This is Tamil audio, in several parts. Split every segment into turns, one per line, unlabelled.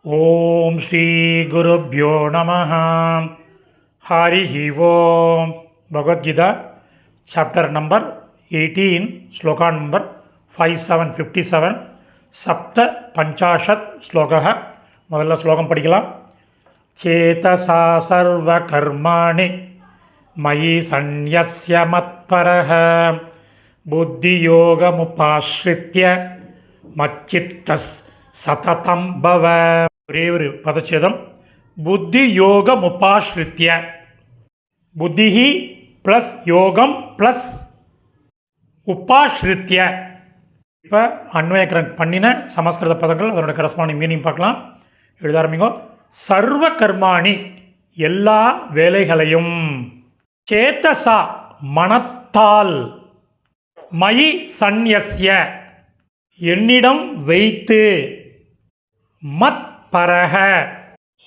ஓம் ஸ்ரீ குருப்யோ நமः. ஹரிஹி ஓம். Bhagavadgita chapter number 18 shloka number 5757 சப்த பஞ்சாஷத் ஸ்லோகः. முதல்ல ஸ்லோகம் படிக்கலாம். சேதசா சர்வ கர்மாணி மயி சந்யஸ்ய மத்பரஹ புத்தியோகமுபாஸ்ரித்ய மச்சித்தஸ் சததம் பவ. ஒரே ஒரு பதச்சேதம். புத்தி யோகம் உபாஸ்ரித்ய. புத்திஹி ப்ளஸ் யோகம் ப்ளஸ் உபாஸ்ரித்ய. இப்போ அன்வயக்கரன் பண்ணின சமஸ்கிருத பதங்கள் அதனோட கரஸ்பாண்டிங் மீனிங் பார்க்கலாம். எழுத ஆரம்பிங்கோ. சர்வ கர்மாணி எல்லா வேலைகளையும், சேதசா மனத்தால், மயி சந்யஸ்ய என்னிடம் வைத்து, மத் பரக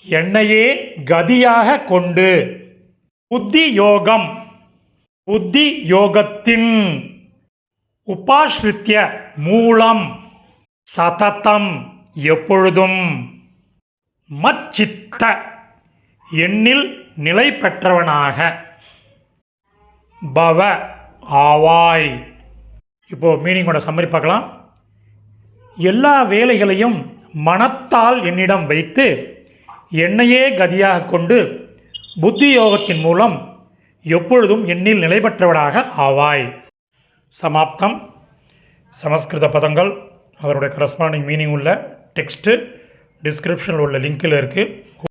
என்னையே கதியாக கொண்டு, புத்தி யோகம் புத்தி யோகத்தின், உபாஸ்ரித்ய மூலம், சததம் எப்பொழுதும், மச்சித்த எண்ணில் நிலை பெற்றவனாக, பவ ஆவாய். இப்போது மீனிங்கோட சம்மரி பார்க்கலாம். எல்லா வேலைகளையும் மனத்தால் என்னிடம் வைத்து என்னையே கதியாக கொண்டு புத்தி யோகத்தின் மூலம் எப்பொழுதும் எண்ணில் நிலை பெற்றவனாக ஆவாய். சமாப்தம். சமஸ்கிருத பதங்கள் அதனுடைய கரஸ்பாண்டிங் மீனிங் உள்ள டெக்ஸ்ட்டு டிஸ்கிரிப்ஷனில் உள்ள லிங்கில் இருக்குது.